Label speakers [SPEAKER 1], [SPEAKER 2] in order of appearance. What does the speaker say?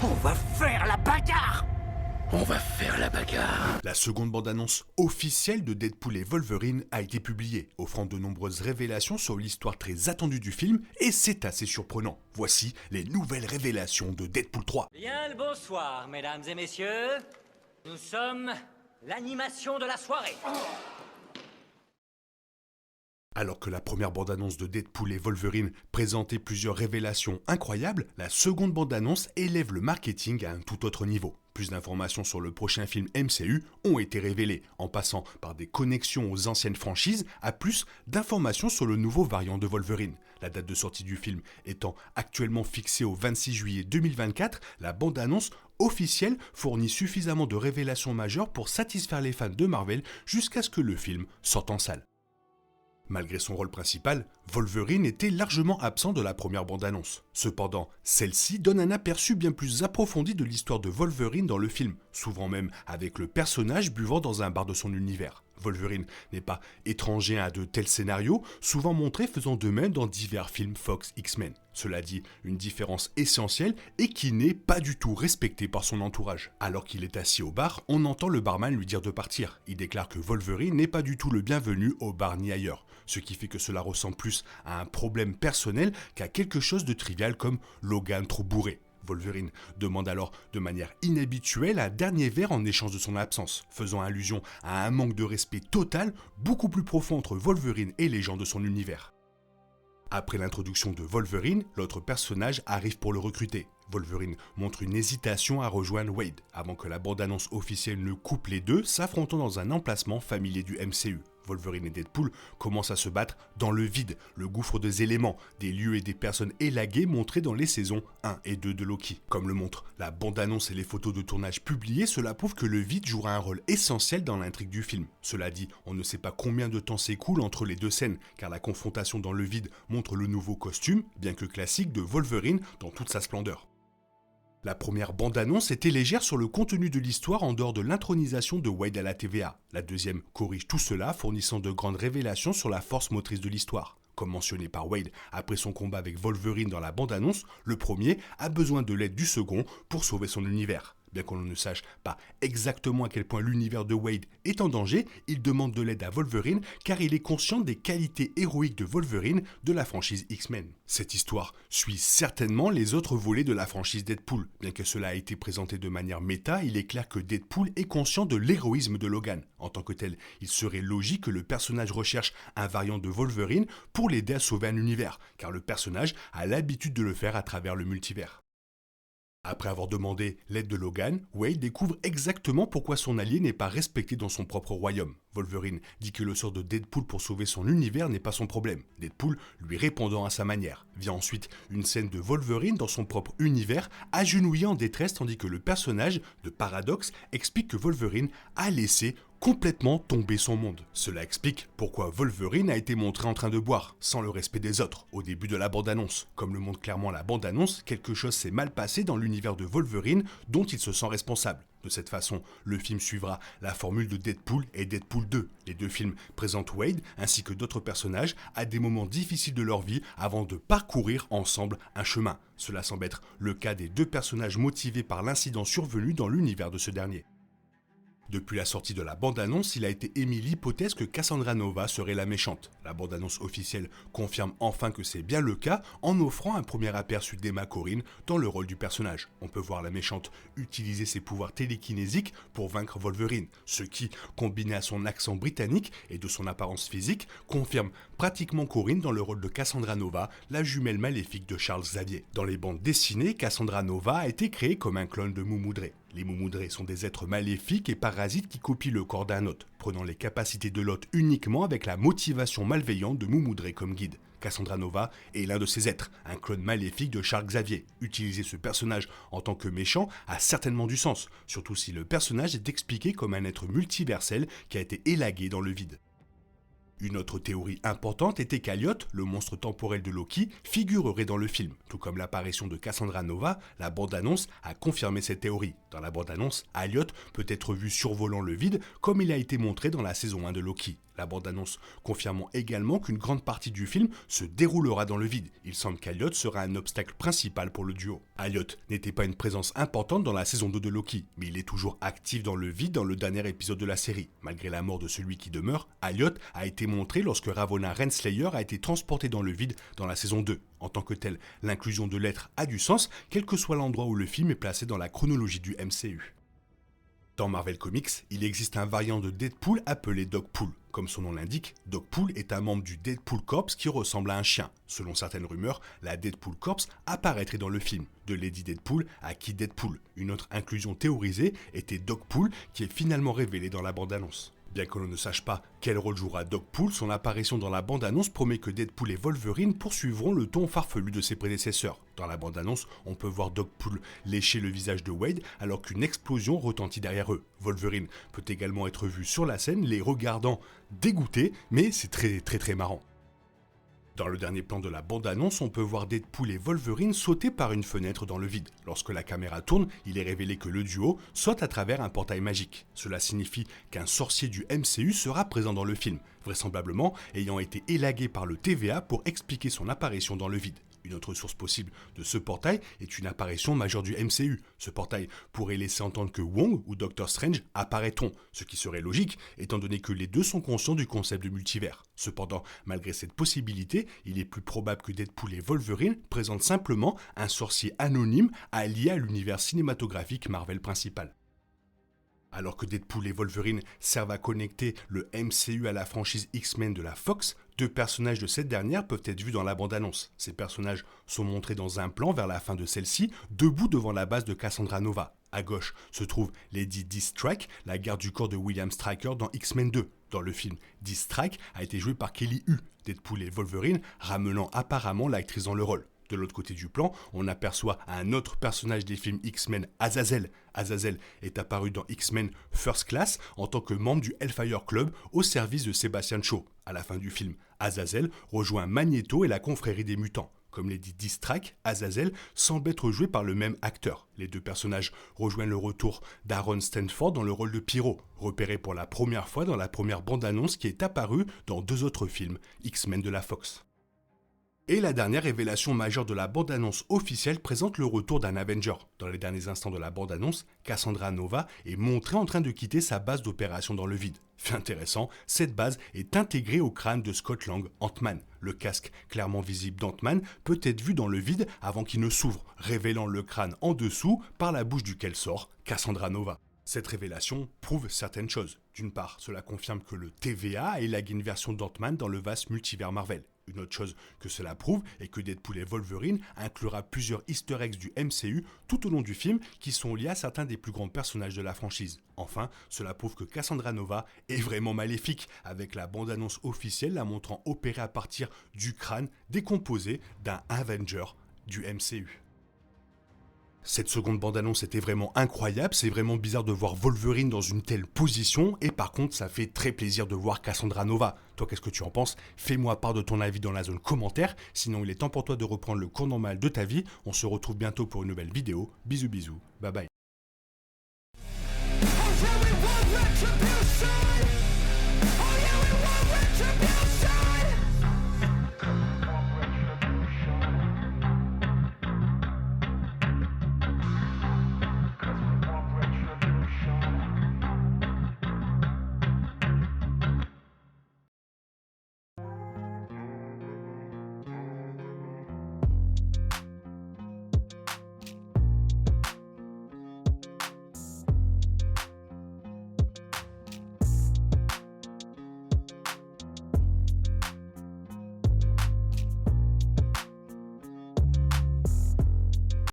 [SPEAKER 1] On va faire la bagarre!
[SPEAKER 2] On va faire la bagarre.
[SPEAKER 3] La seconde bande-annonce officielle de Deadpool et Wolverine a été publiée, offrant de nombreuses révélations sur l'histoire très attendue du film, et c'est assez surprenant. Voici les nouvelles révélations de Deadpool 3.
[SPEAKER 1] Bien le bonsoir, mesdames et messieurs. Nous sommes l'animation de la soirée.
[SPEAKER 3] Alors que la première bande-annonce de Deadpool et Wolverine présentait plusieurs révélations incroyables, la seconde bande-annonce élève le marketing à un tout autre niveau. Plus d'informations sur le prochain film MCU ont été révélées, en passant par des connexions aux anciennes franchises à plus d'informations sur le nouveau variant de Wolverine. La date de sortie du film étant actuellement fixée au 26 juillet 2024, la bande-annonce officielle fournit suffisamment de révélations majeures pour satisfaire les fans de Marvel jusqu'à ce que le film sorte en salle. Malgré son rôle principal, Wolverine était largement absent de la première bande-annonce. Cependant, celle-ci donne un aperçu bien plus approfondi de l'histoire de Wolverine dans le film, souvent même avec le personnage buvant dans un bar de son univers. Wolverine n'est pas étranger à de tels scénarios, souvent montrés faisant de même dans divers films Fox X-Men. Cela dit, une différence essentielle et qui n'est pas du tout respectée par son entourage. Alors qu'il est assis au bar, on entend le barman lui dire de partir. Il déclare que Wolverine n'est pas du tout le bienvenu au bar ni ailleurs, ce qui fait que cela ressemble plus à un problème personnel qu'à quelque chose de trivial comme Logan trop bourré. Wolverine demande alors de manière inhabituelle un dernier verre en échange de son absence, faisant allusion à un manque de respect total beaucoup plus profond entre Wolverine et les gens de son univers. Après l'introduction de Wolverine, l'autre personnage arrive pour le recruter. Wolverine montre une hésitation à rejoindre Wade, avant que la bande-annonce officielle ne coupe les deux, s'affrontant dans un emplacement familier du MCU. Wolverine et Deadpool commencent à se battre dans le vide, le gouffre des éléments, des lieux et des personnes élaguées montrées dans les saisons 1 et 2 de Loki. Comme le montrent la bande-annonce et les photos de tournage publiées, cela prouve que le vide jouera un rôle essentiel dans l'intrigue du film. Cela dit, on ne sait pas combien de temps s'écoule entre les deux scènes, car la confrontation dans le vide montre le nouveau costume, bien que classique, de Wolverine dans toute sa splendeur. La première bande-annonce était légère sur le contenu de l'histoire en dehors de l'intronisation de Wade à la TVA. La deuxième corrige tout cela, fournissant de grandes révélations sur la force motrice de l'histoire. Comme mentionné par Wade après son combat avec Wolverine dans la bande-annonce, le premier a besoin de l'aide du second pour sauver son univers. Bien qu'on ne sache pas exactement à quel point l'univers de Wade est en danger, il demande de l'aide à Wolverine car il est conscient des qualités héroïques de Wolverine de la franchise X-Men. Cette histoire suit certainement les autres volets de la franchise Deadpool. Bien que cela ait été présenté de manière méta, il est clair que Deadpool est conscient de l'héroïsme de Logan. En tant que tel, il serait logique que le personnage recherche un variant de Wolverine pour l'aider à sauver un univers, car le personnage a l'habitude de le faire à travers le multivers. Après avoir demandé l'aide de Logan, Wade découvre exactement pourquoi son allié n'est pas respecté dans son propre royaume. Wolverine dit que le sort de Deadpool pour sauver son univers n'est pas son problème. Deadpool lui répondant à sa manière. Vient ensuite une scène de Wolverine dans son propre univers, agenouillé en détresse tandis que le personnage de Paradox explique que Wolverine a laissé complètement tomber son monde. Cela explique pourquoi Wolverine a été montré en train de boire, sans le respect des autres, au début de la bande-annonce. Comme le montre clairement la bande-annonce, quelque chose s'est mal passé dans l'univers de Wolverine dont il se sent responsable. De cette façon, le film suivra la formule de Deadpool et Deadpool 2. Les deux films présentent Wade ainsi que d'autres personnages à des moments difficiles de leur vie avant de parcourir ensemble un chemin. Cela semble être le cas des deux personnages motivés par l'incident survenu dans l'univers de ce dernier. Depuis la sortie de la bande-annonce, il a été émis l'hypothèse que Cassandra Nova serait la méchante. La bande-annonce officielle confirme enfin que c'est bien le cas en offrant un premier aperçu d'Emma Corrin dans le rôle du personnage. On peut voir la méchante utiliser ses pouvoirs télékinésiques pour vaincre Wolverine, ce qui, combiné à son accent britannique et de son apparence physique, confirme pratiquement Corrin dans le rôle de Cassandra Nova, la jumelle maléfique de Charles Xavier. Dans les bandes dessinées, Cassandra Nova a été créée comme un clone de Moumoudré. Les Moumoudrés sont des êtres maléfiques et parasites qui copient le corps d'un hôte, prenant les capacités de l'hôte uniquement avec la motivation malveillante de Moumoudré comme guide. Cassandra Nova est l'un de ces êtres, un clone maléfique de Charles Xavier. Utiliser ce personnage en tant que méchant a certainement du sens, surtout si le personnage est expliqué comme un être multiversel qui a été élagué dans le vide. Une autre théorie importante était qu'Aliot, le monstre temporel de Loki, figurerait dans le film. Tout comme l'apparition de Cassandra Nova, la bande-annonce a confirmé cette théorie. Dans la bande-annonce, Aliot peut être vu survolant le vide comme il a été montré dans la saison 1 de Loki. La bande-annonce confirmant également qu'une grande partie du film se déroulera dans le vide. Il semble qu'Aliot sera un obstacle principal pour le duo. Aliot n'était pas une présence importante dans la saison 2 de Loki, mais il est toujours actif dans le vide dans le dernier épisode de la série. Malgré la mort de celui qui demeure, Aliot a été montré lorsque Ravonna Renslayer a été transporté dans le vide dans la saison 2. En tant que tel, l'inclusion de l'être a du sens, quel que soit l'endroit où le film est placé dans la chronologie du MCU. Dans Marvel Comics, il existe un variant de Deadpool appelé Dogpool. Comme son nom l'indique, Dogpool est un membre du Deadpool Corps qui ressemble à un chien. Selon certaines rumeurs, la Deadpool Corps apparaîtrait dans le film, de Lady Deadpool à Kid Deadpool. Une autre inclusion théorisée était Dogpool qui est finalement révélée dans la bande-annonce. Bien que l'on ne sache pas quel rôle jouera Dogpool, son apparition dans la bande-annonce promet que Deadpool et Wolverine poursuivront le ton farfelu de ses prédécesseurs. Dans la bande-annonce, on peut voir Dogpool lécher le visage de Wade alors qu'une explosion retentit derrière eux. Wolverine peut également être vu sur la scène, les regardant dégoûté, mais c'est très marrant. Dans le dernier plan de la bande-annonce, on peut voir Deadpool et Wolverine sauter par une fenêtre dans le vide. Lorsque la caméra tourne, il est révélé que le duo saute à travers un portail magique. Cela signifie qu'un sorcier du MCU sera présent dans le film, vraisemblablement ayant été élagué par le TVA pour expliquer son apparition dans le vide. Une autre source possible de ce portail est une apparition majeure du MCU. Ce portail pourrait laisser entendre que Wong ou Doctor Strange apparaîtront, ce qui serait logique étant donné que les deux sont conscients du concept de multivers. Cependant, malgré cette possibilité, il est plus probable que Deadpool et Wolverine présentent simplement un sorcier anonyme allié à l'univers cinématographique Marvel principal. Alors que Deadpool et Wolverine servent à connecter le MCU à la franchise X-Men de la Fox, deux personnages de cette dernière peuvent être vus dans la bande-annonce. Ces personnages sont montrés dans un plan vers la fin de celle-ci, debout devant la base de Cassandra Nova. À gauche se trouve Lady Deathstrike, la garde du corps de William Stryker dans X-Men 2. Dans le film, Deathstrike a été jouée par Kelly Hu, Deadpool et Wolverine ramenant apparemment l'actrice dans le rôle. De l'autre côté du plan, on aperçoit un autre personnage des films X-Men, Azazel. Azazel est apparu dans X-Men First Class en tant que membre du Hellfire Club au service de Sebastian Shaw. À la fin du film, Azazel rejoint Magneto et la confrérie des mutants. Comme l'a dit Deathstrike, Azazel semble être joué par le même acteur. Les deux personnages rejoignent le retour d'Aaron Stanford dans le rôle de Pyro, repéré pour la première fois dans la première bande-annonce qui est apparue dans deux autres films, X-Men de la Fox. Et la dernière révélation majeure de la bande-annonce officielle présente le retour d'un Avenger. Dans les derniers instants de la bande-annonce, Cassandra Nova est montrée en train de quitter sa base d'opération dans le vide. Fait intéressant, cette base est intégrée au crâne de Scott Lang, Ant-Man. Le casque clairement visible d'Ant-Man peut être vu dans le vide avant qu'il ne s'ouvre, révélant le crâne en dessous par la bouche duquel sort Cassandra Nova. Cette révélation prouve certaines choses. D'une part, cela confirme que le TVA a élagué une version d'Ant-Man dans le vaste multivers Marvel. Une autre chose que cela prouve est que Deadpool et Wolverine inclura plusieurs easter eggs du MCU tout au long du film qui sont liés à certains des plus grands personnages de la franchise. Enfin, cela prouve que Cassandra Nova est vraiment maléfique, avec la bande-annonce officielle la montrant opérer à partir du crâne décomposé d'un Avenger du MCU. Cette seconde bande-annonce était vraiment incroyable, c'est vraiment bizarre de voir Wolverine dans une telle position, et par contre ça fait très plaisir de voir Cassandra Nova. Toi, qu'est-ce que tu en penses? Fais-moi part de ton avis dans la zone commentaire, sinon il est temps pour toi de reprendre le cours normal de ta vie. On se retrouve bientôt pour une nouvelle vidéo. Bisous bisous, bye bye.
[SPEAKER 4] Oh yeah, we want retribution. Oh yeah, we want retribution.